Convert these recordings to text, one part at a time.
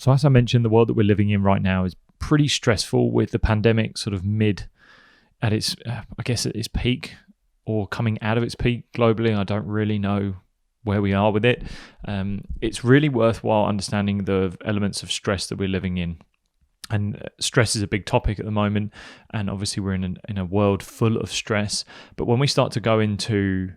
So as I mentioned, the world that we're living in right now is pretty stressful, with the pandemic sort of at its peak, or coming out of its peak globally. I don't really know where we are with it. It's really worthwhile understanding the elements of stress that we're living in. And stress is a big topic at the moment, and obviously we're in a world full of stress. But when we start to go into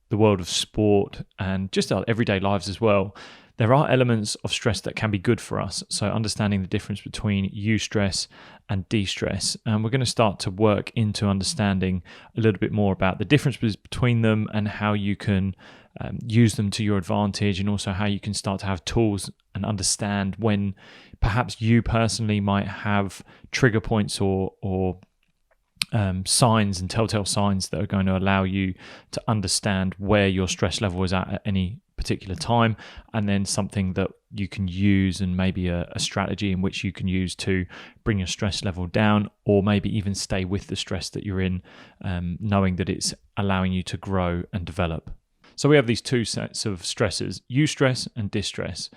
the world of sport and just our everyday lives as well, there are elements of stress that can be good for us. So understanding the difference between eustress and de-stress. And we're going to start to work into understanding a little bit more about the differences between them and how you can use them to your advantage, and also how you can start to have tools and understand when perhaps you personally might have trigger points or signs and telltale signs that are going to allow you to understand where your stress level is at any particular time, and then something that you can use, and maybe a strategy in which you can use to bring your stress level down, or maybe even stay with the stress that you're in, knowing that it's allowing you to grow and develop. So we have these two sets of stresses, eustress and distress.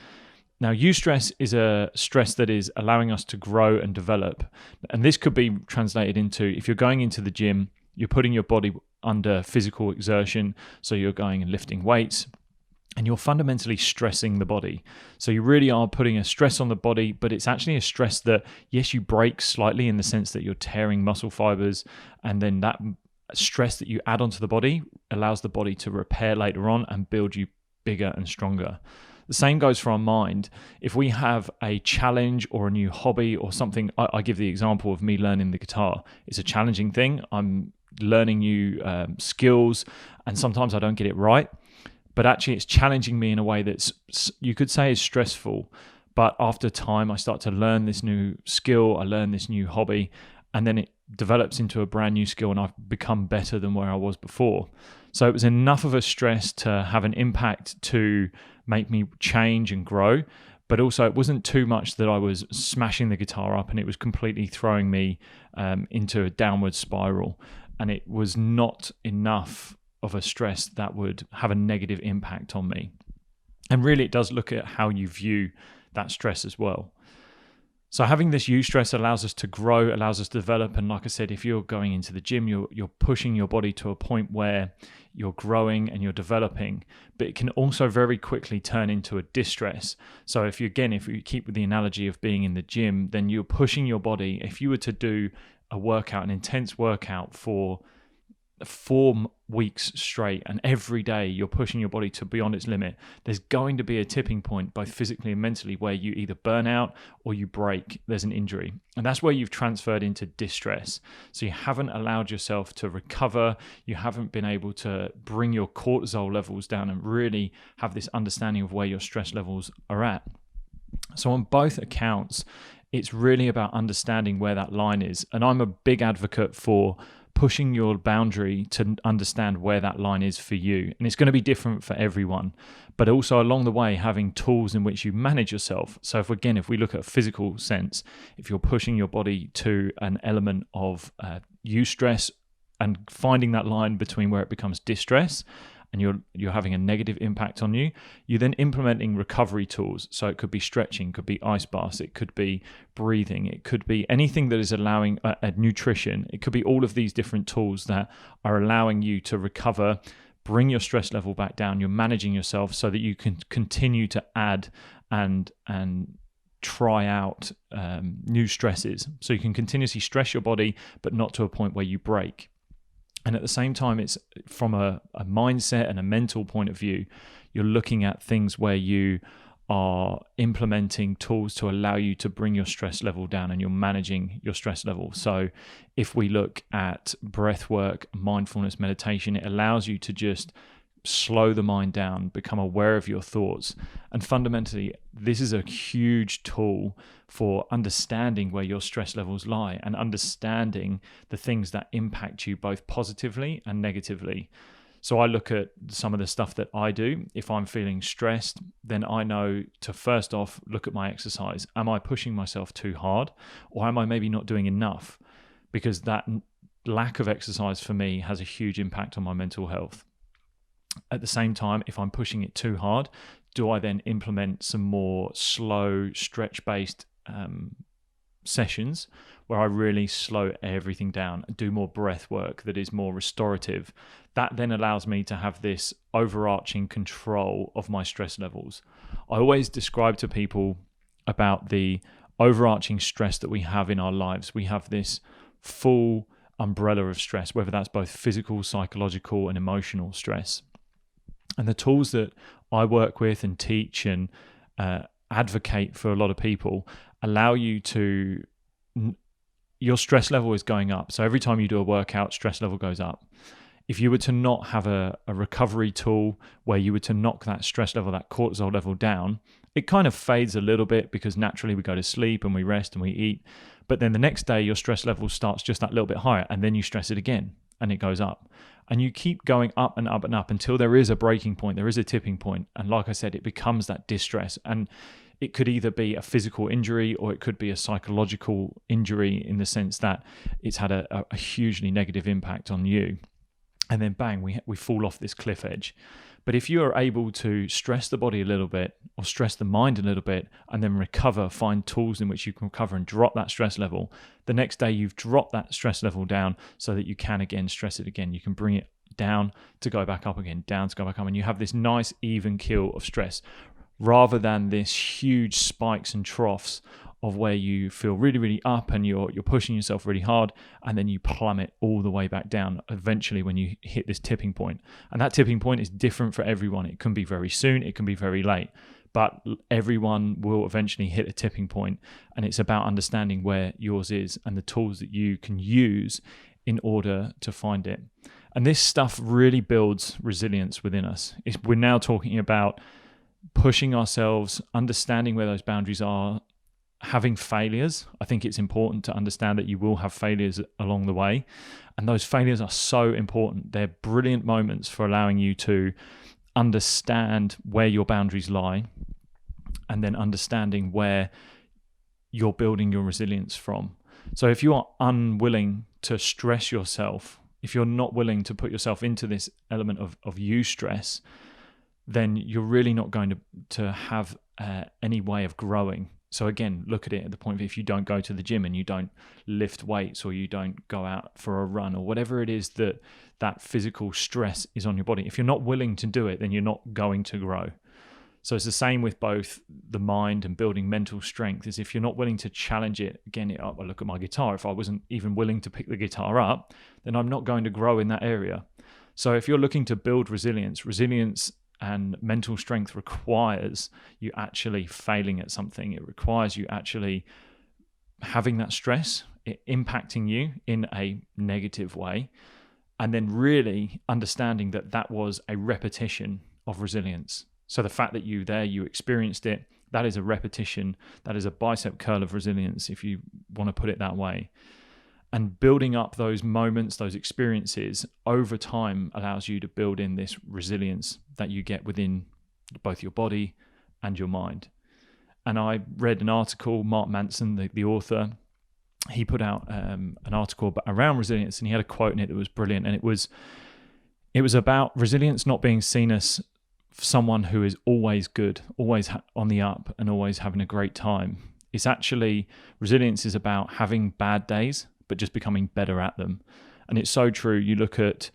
Now, eustress is a stress that is allowing us to grow and develop. And this could be translated into, if you're going into the gym, you're putting your body under physical exertion. So you're going and lifting weights, and you're fundamentally stressing the body. So you really are putting a stress on the body, but it's actually a stress that, yes, you break slightly in the sense that you're tearing muscle fibers, and then that stress that you add onto the body allows the body to repair later on and build you bigger and stronger. The same goes for our mind. If we have a challenge or a new hobby or something, I give the example of me learning the guitar. It's a challenging thing. I'm learning new skills, and sometimes I don't get it right. But actually, it's challenging me in a way that's, you could say, is stressful. But after time, I start to learn this new skill, I learn this new hobby, and then it develops into a brand new skill, and I've become better than where I was before. So it was enough of a stress to have an impact to make me change and grow, but also it wasn't too much that I was smashing the guitar up and it was completely throwing me into a downward spiral. And it was not enough of a stress that would have a negative impact on me. And really, it does look at how you view that stress as well. So having this eustress allows us to grow, allows us to develop. And like I said, if you're going into the gym, you're pushing your body to a point where you're growing and you're developing, but it can also very quickly turn into a distress. So if you keep with the analogy of being in the gym, then you're pushing your body. If you were to do a workout, an intense workout for 4 weeks straight, and every day you're pushing your body to beyond its limit, there's going to be a tipping point, both physically and mentally, where you either burn out or you break. There's an injury, and that's where you've transferred into distress. So you haven't allowed yourself to recover. You haven't been able to bring your cortisol levels down and really have this understanding of where your stress levels are at. So on both accounts, it's really about understanding where that line is. And I'm a big advocate for pushing your boundary to understand where that line is for you. And it's going to be different for everyone, but also along the way, having tools in which you manage yourself. So if we look at a physical sense, if you're pushing your body to an element of eustress and finding that line between where it becomes distress and you're having a negative impact on you, you're then implementing recovery tools. So it could be stretching, could be ice baths, it could be breathing, it could be anything that is allowing nutrition. It could be all of these different tools that are allowing you to recover, bring your stress level back down. You're managing yourself so that you can continue to add and try out new stresses. So you can continuously stress your body, but not to a point where you break. And at the same time, it's from a mindset and a mental point of view, you're looking at things where you are implementing tools to allow you to bring your stress level down, and you're managing your stress level. So if we look at breath work, mindfulness, meditation, it allows you to just slow the mind down, become aware of your thoughts. And fundamentally, this is a huge tool for understanding where your stress levels lie and understanding the things that impact you both positively and negatively. So I look at some of the stuff that I do. If I'm feeling stressed, then I know to first off look at my exercise. Am I pushing myself too hard, or am I maybe not doing enough? Because that lack of exercise for me has a huge impact on my mental health. At the same time, if I'm pushing it too hard, do I then implement some more slow stretch-based sessions where I really slow everything down, do more breath work that is more restorative? That then allows me to have this overarching control of my stress levels. I always describe to people about the overarching stress that we have in our lives. We have this full umbrella of stress, whether that's both physical, psychological, and emotional stress. And the tools that I work with and teach and advocate for a lot of people allow you to, your stress level is going up. So every time you do a workout, stress level goes up. If you were to not have a recovery tool where you were to knock that stress level, that cortisol level down, it kind of fades a little bit because naturally we go to sleep and we rest and we eat. But then the next day, your stress level starts just that little bit higher, and then you stress it again and it goes up. And you keep going up and up and up until there is a breaking point, there is a tipping point. And like I said, it becomes that distress. And it could either be a physical injury or it could be a psychological injury in the sense that it's had a hugely negative impact on you. And then bang, we fall off this cliff edge. But if you are able to stress the body a little bit or stress the mind a little bit and then recover, find tools in which you can recover and drop that stress level, the next day you've dropped that stress level down so that you can again stress it again. You can bring it down to go back up again, down to go back up. And you have this nice even keel of stress rather than this huge spikes and troughs of where you feel really, really up and you're pushing yourself really hard and then you plummet all the way back down eventually when you hit this tipping point. And that tipping point is different for everyone. It can be very soon, it can be very late, but everyone will eventually hit a tipping point, and it's about understanding where yours is and the tools that you can use in order to find it. And this stuff really builds resilience within us. We're now talking about pushing ourselves, understanding where those boundaries are, having failures. I think it's important to understand that you will have failures along the way. And those failures are so important. They're brilliant moments for allowing you to understand where your boundaries lie and then understanding where you're building your resilience from. So if you are unwilling to stress yourself, if you're not willing to put yourself into this element of eustress, then you're really not going to have any way of growing. So again, look at it at the point of if you don't go to the gym and you don't lift weights or you don't go out for a run or whatever it is that physical stress is on your body, if you're not willing to do it, then you're not going to grow. So it's the same with both the mind and building mental strength, is if you're not willing to challenge it, again, I look at my guitar, if I wasn't even willing to pick the guitar up, then I'm not going to grow in that area. So if you're looking to build resilience and mental strength requires you actually failing at something. It requires you actually having that stress, it impacting you in a negative way, and then really understanding that that was a repetition of resilience. So the fact that you experienced it, that is a repetition, that is a bicep curl of resilience, if you want to put it that way. And building up those moments, those experiences over time allows you to build in this resilience that you get within both your body and your mind. And I read an article, Mark Manson, the author, he put out an article around resilience, and he had a quote in it that was brilliant. And it was about resilience not being seen as someone who is always good, always on the up and always having a great time. It's actually, resilience is about having bad days, but just becoming better at them. And it's so true. You look at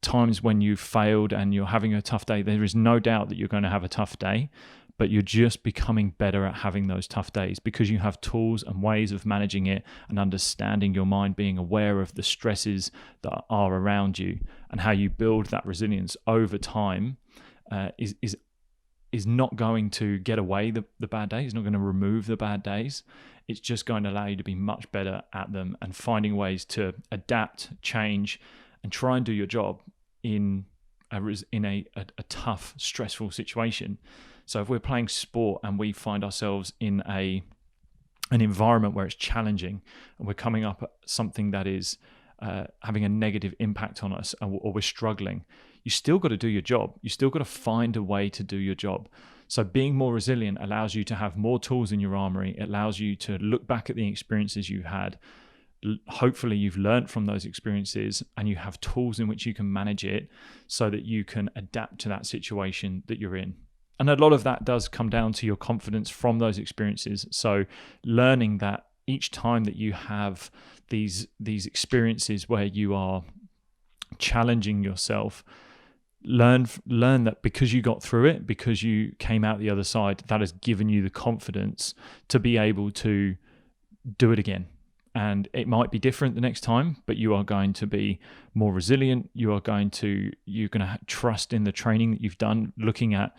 times when you've failed and you're having a tough day, there is no doubt that you're going to have a tough day, but you're just becoming better at having those tough days because you have tools and ways of managing it and understanding your mind, being aware of the stresses that are around you, and how you build that resilience over time is not going to get away the bad days. It's not going to remove the bad days. It's just going to allow you to be much better at them and finding ways to adapt, change, and try and do your job in a tough, stressful situation. So if we're playing sport and we find ourselves in an environment where it's challenging and we're coming up at something that is having a negative impact on us, or we're struggling, you still got to do your job. You still got to find a way to do your job. So being more resilient allows you to have more tools in your armory. It allows you to look back at the experiences you've had. Hopefully you've learned from those experiences and you have tools in which you can manage it so that you can adapt to that situation that you're in. And a lot of that does come down to your confidence from those experiences. So learning that each time that you have these experiences where you are challenging yourself, learn that because you got through it, because you came out the other side, that has given you the confidence to be able to do it again. And it might be different the next time, but you are going to be more resilient. You're going to trust in the training that you've done. Looking at,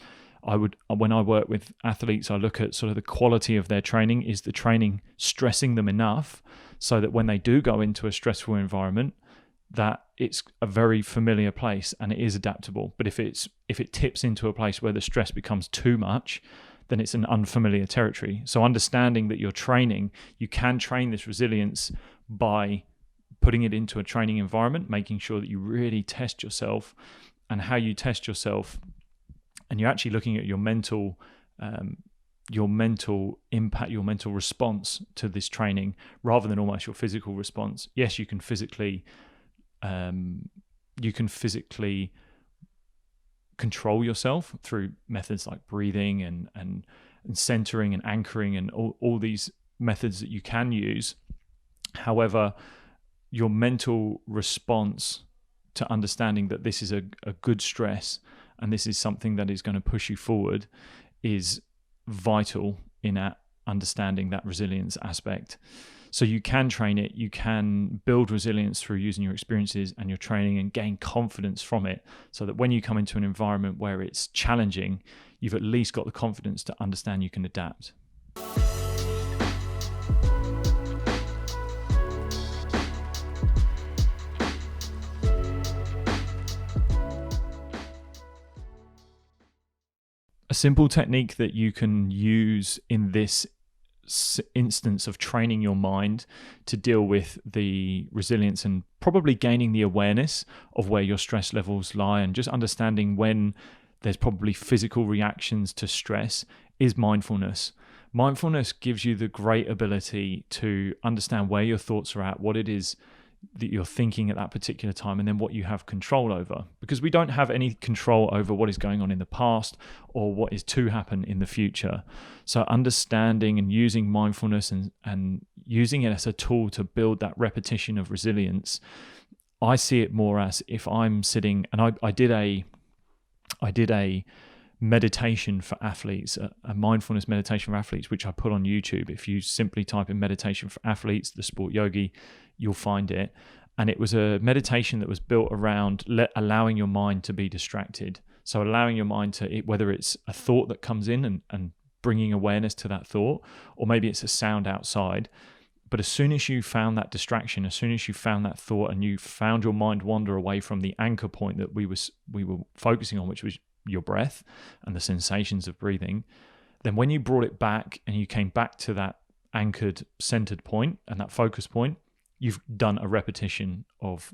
when I work with athletes, I look at sort of the quality of their training. Is the training stressing them enough so that when they do go into a stressful environment, that it's a very familiar place and it is adaptable? But if it tips into a place where the stress becomes too much, then it's an unfamiliar territory. So understanding that you're training, you can train this resilience by putting it into a training environment, making sure that you really test yourself, and how you test yourself. And you're actually looking at your mental impact, your mental response to this training, rather than almost your physical response. Yes, you can physically control yourself through methods like breathing and centering and anchoring and all these methods that you can use. However, your mental response to understanding that this is a good stress and this is something that is going to push you forward is vital in understanding that resilience aspect. So you can train it, you can build resilience through using your experiences and your training and gain confidence from it, so that when you come into an environment where it's challenging, you've at least got the confidence to understand you can adapt. A simple technique that you can use in this instance of training your mind to deal with the resilience and probably gaining the awareness of where your stress levels lie and just understanding when there's probably physical reactions to stress is mindfulness. Mindfulness gives you the great ability to understand where your thoughts are at, what it is that you're thinking at that particular time, and then what you have control over, because we don't have any control over what is going on in the past or what is to happen in the future. So understanding and using mindfulness and using it as a tool to build that repetition of resilience, I see it more as if I'm sitting, and I did a meditation for athletes, a mindfulness meditation for athletes, which I put on YouTube. If you simply type in meditation for athletes, the sport yogi, you'll find it. And it was a meditation that was built around allowing your mind to be distracted. So allowing your mind to, whether it's a thought that comes in and bringing awareness to that thought, or maybe it's a sound outside. But as soon as you found that distraction, as soon as you found that thought and you found your mind wander away from the anchor point that we were focusing on, which was your breath and the sensations of breathing, then when you brought it back and you came back to that anchored, centered point and that focus point, you've done a repetition of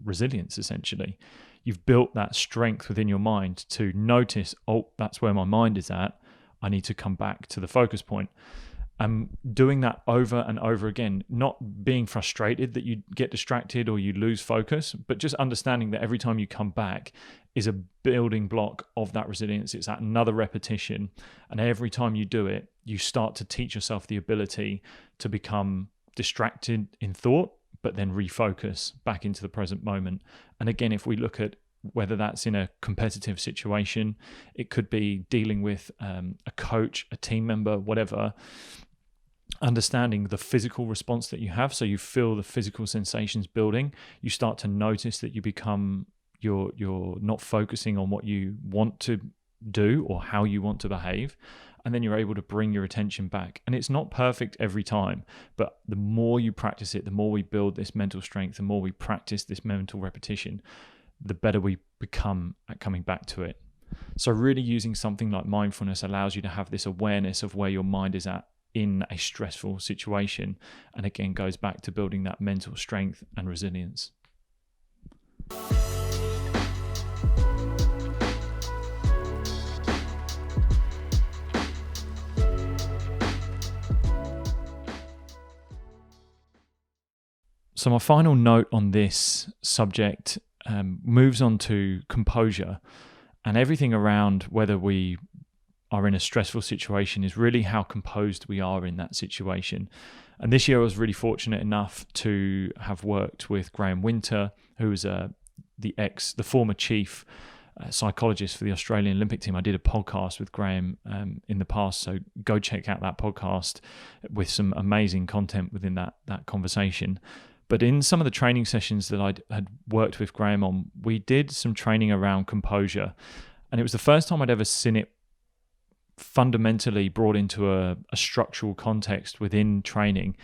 resilience, essentially. You've built that strength within your mind to notice, oh, that's where my mind is at. I need to come back to the focus point. Doing that over and over again, not being frustrated that you get distracted or you lose focus, but just understanding that every time you come back is a building block of that resilience. It's at another repetition. And every time you do it, you start to teach yourself the ability to become distracted in thought, but then refocus back into the present moment. And again, if we look at whether that's in a competitive situation, it could be dealing with a coach, a team member, whatever, understanding the physical response that you have. So you feel the physical sensations building. You start to notice that you're not focusing on what you want to do or how you want to behave. And then you're able to bring your attention back. And it's not perfect every time, but the more you practice it, the more we build this mental strength, the more we practice this mental repetition, the better we become at coming back to it. So really using something like mindfulness allows you to have this awareness of where your mind is at in a stressful situation. And again, goes back to building that mental strength and resilience. So my final note on this subject moves on to composure and everything around whether we are in a stressful situation is really how composed we are in that situation. And this year I was really fortunate enough to have worked with Graham Winter, who was the former chief psychologist for the Australian Olympic team. I did a podcast with Graham in the past, so go check out that podcast with some amazing content within that conversation. But in some of the training sessions that I had worked with Graham on, we did some training around composure. And it was the first time I'd ever seen it fundamentally brought into a structural context within training.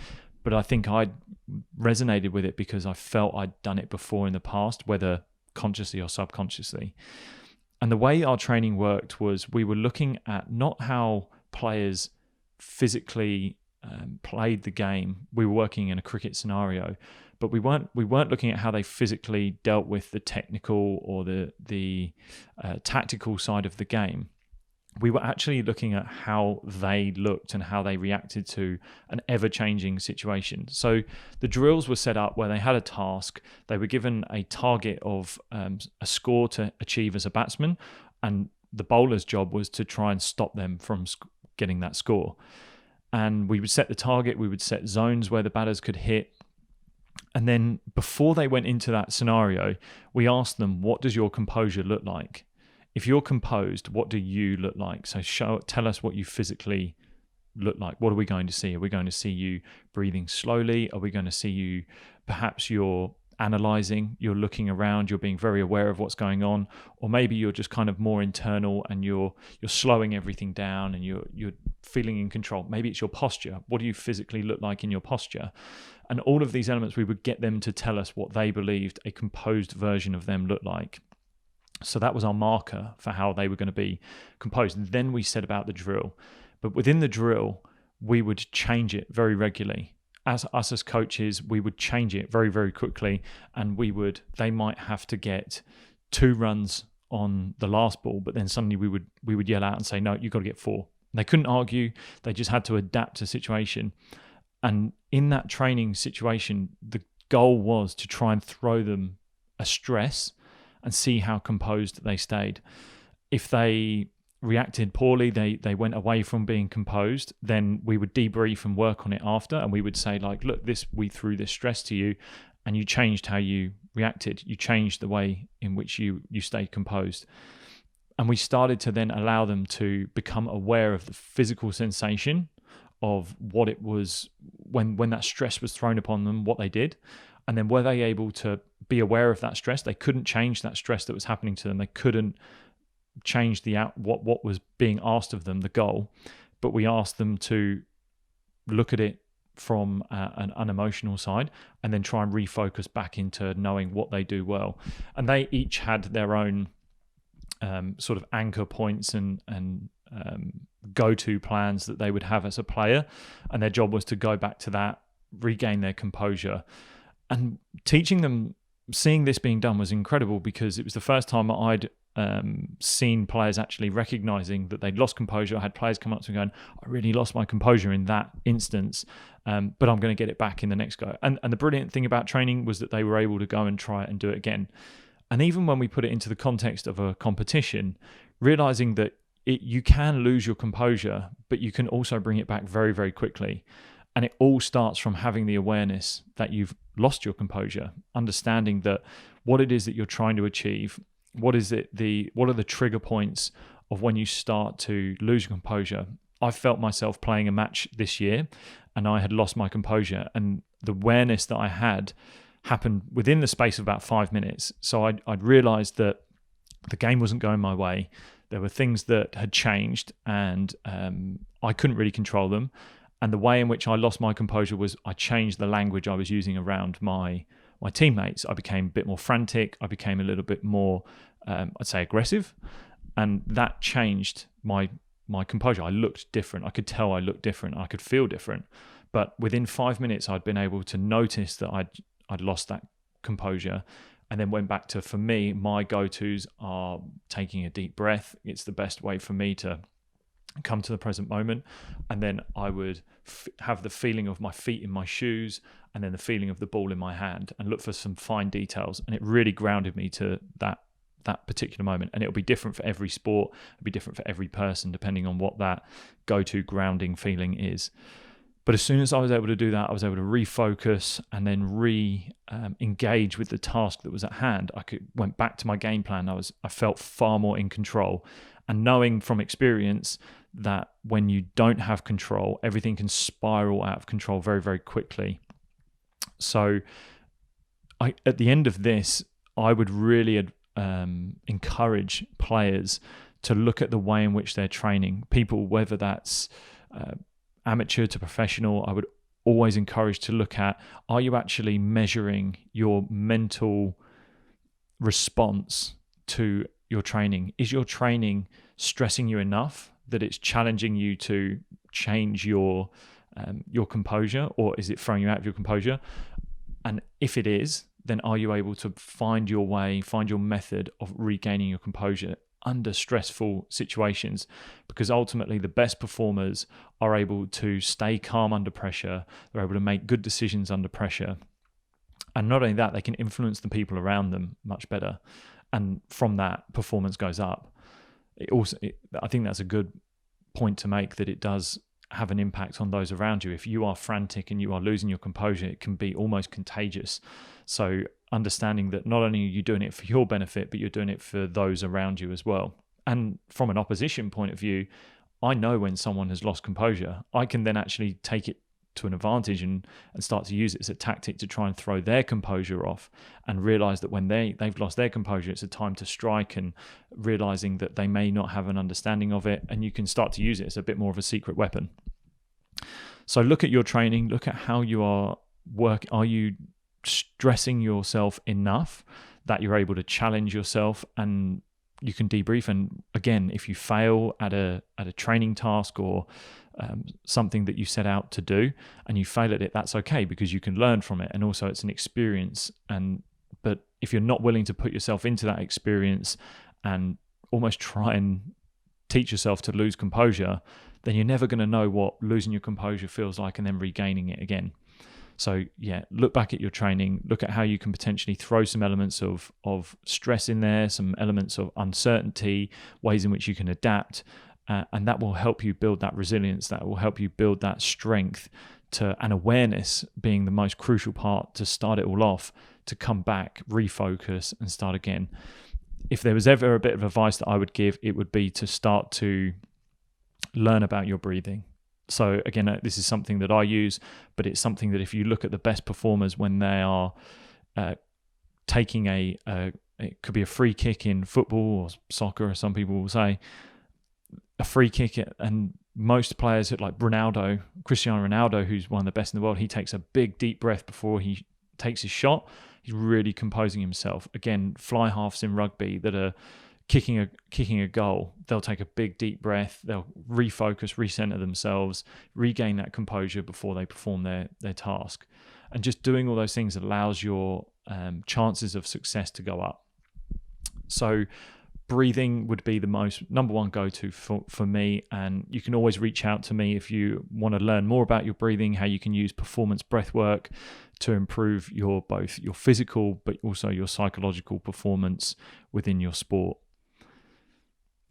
But I think I resonated with it because I felt I'd done it before in the past, whether consciously or subconsciously. And the way our training worked was we were looking at not how players physically played the game. We were working in a cricket scenario, but we weren't looking at how they physically dealt with the technical or the tactical side of the game. We were actually looking at how they looked and how they reacted to an ever-changing situation. So the drills were set up where they had a task. They were given a target of a score to achieve as a batsman, and the bowler's job was to try and stop them from getting that score. And we would set the target, we would set zones where the batters could hit. And then before they went into that scenario, we asked them, what does your composure look like? If you're composed, what do you look like? So tell us what you physically look like. What are we going to see? Are we going to see you breathing slowly? Are we going to see you, perhaps you're analyzing, you're looking around, you're being very aware of what's going on, or maybe you're just kind of more internal and you're slowing everything down and you're feeling in control. Maybe it's your posture. What do you physically look like in your posture? And all of these elements, we would get them to tell us what they believed a composed version of them looked like. So that was our marker for how they were going to be composed. And then we said about the drill. But within the drill, we would change it very regularly. As coaches, we would change it very, very quickly. And they might have to get 2 runs on the last ball, but then suddenly we would yell out and say, no, you've got to get 4. They couldn't argue. They just had to adapt to the situation. And in that training situation, the goal was to try and throw them a stress and see how composed they stayed. If they reacted poorly, they went away from being composed, then we would debrief and work on it after, and we would say, like, look, we threw this stress to you and you changed how you reacted. You changed the way in which you stayed composed. And we started to then allow them to become aware of the physical sensation of what it was when that stress was thrown upon them, what they did. And then were they able to be aware of that stress? They couldn't change that stress that was happening to them. They couldn't change what was being asked of them, the goal. But we asked them to look at it from an unemotional side and then try and refocus back into knowing what they do well. And they each had their own sort of anchor points and go-to plans that they would have as a player. And their job was to go back to that, regain their composure. And teaching them, seeing this being done was incredible because it was the first time I'd seen players actually recognizing that they'd lost composure. I had players come up to me going, I really lost my composure in that instance, but I'm going to get it back in the next go. And the brilliant thing about training was that they were able to go and try it and do it again. And even when we put it into the context of a competition, realizing that you can lose your composure, but you can also bring it back very, very quickly. And it all starts from having the awareness that you've lost your composure, understanding that what it is that you're trying to achieve, what are the trigger points of when you start to lose your composure. I felt myself playing a match this year and I had lost my composure, and the awareness that I had happened within the space of about 5 minutes. So I'd realized that the game wasn't going my way. There were things that had changed and I couldn't really control them. And the way in which I lost my composure was I changed the language I was using around my teammates. I became a bit more frantic. I became a little bit more, I'd say, aggressive. And that changed my composure. I looked different. I could tell I looked different. I could feel different. But within 5 minutes, I'd been able to notice that I'd lost that composure, and then went back to, for me, my go-tos are taking a deep breath. It's the best way for me to come to the present moment. And then I would have the feeling of my feet in my shoes and then the feeling of the ball in my hand and look for some fine details. And it really grounded me to that particular moment. And it'll be different for every sport. It'll be different for every person, depending on what that go-to grounding feeling is. But as soon as I was able to do that, I was able to refocus and then engage with the task that was at hand. Went back to my game plan. I felt far more in control. And knowing from experience that when you don't have control, everything can spiral out of control very, very quickly. So at the end of this, I would really encourage players to look at the way in which they're training. People, whether that's amateur to professional, I would always encourage to look at, are you actually measuring your mental response to your training? Is your training stressing you enough that it's challenging you to change your composure, or is it throwing you out of your composure? And if it is, then are you able to find your way, find your method of regaining your composure under stressful situations? Because ultimately the best performers are able to stay calm under pressure. They're able to make good decisions under pressure. And not only that, they can influence the people around them much better. And from that, performance goes up. I think that's a good point to make, that it does have an impact on those around you. If you are frantic and you are losing your composure, it can be almost contagious. So understanding that not only are you doing it for your benefit, but you're doing it for those around you as well. And from an opposition point of view, I know when someone has lost composure, I can then actually take it to an advantage and start to use it as a tactic to try and throw their composure off, and realize that when they've lost their composure, it's a time to strike, and realizing that they may not have an understanding of it, and you can start to use it as a bit more of a secret weapon. So look at your training, look at how you are are you stressing yourself enough that you're able to challenge yourself, and you can debrief. And again, if you fail at a training task or something that you set out to do and you fail at it, that's okay, because you can learn from it, and also it's an experience. But if you're not willing to put yourself into that experience and almost try and teach yourself to lose composure, then you're never going to know what losing your composure feels like and then regaining it again. So yeah, look back at your training, look at how you can potentially throw some elements of stress in there, some elements of uncertainty, ways in which you can adapt, and that will help you build that resilience, that will help you build that strength and awareness being the most crucial part to start it all off, to come back, refocus and start again. If there was ever a bit of advice that I would give, it would be to start to learn about your breathing. So again, this is something that I use, but it's something that if you look at the best performers when they are taking it could be a free kick in football or soccer, as some people will say, a free kick, and most players like Cristiano Ronaldo, who's one of the best in the world, he takes a big deep breath before he takes his shot. He's really composing himself. Again, fly halves in rugby that are kicking a goal, they'll take a big deep breath, they'll refocus, recenter themselves, regain that composure before they perform their task. And just doing all those things allows your chances of success to go up. So breathing would be the number one go-to for me, and you can always reach out to me if you want to learn more about your breathing, how you can use performance breath work to improve both your physical but also your psychological performance within your sport.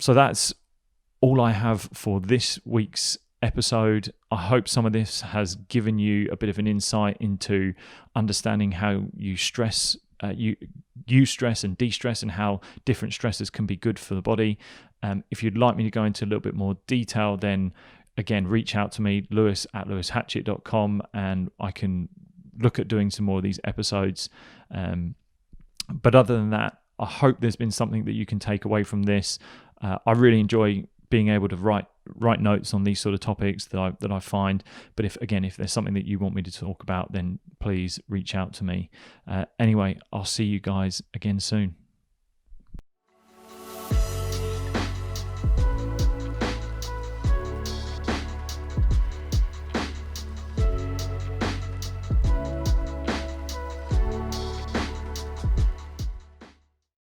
So that's all I have for this week's episode. I hope some of this has given you a bit of an insight into understanding how you stress, you stress and de-stress, and how different stresses can be good for the body. If you'd like me to go into a little bit more detail, then again, reach out to me, lewis@lewishatchett.com, and I can look at doing some more of these episodes. But other than that, I hope there's been something that you can take away from this. I really enjoy being able to write notes on these sort of topics that I find. But if there's something that you want me to talk about, then please reach out to me. Anyway, I'll see you guys again soon.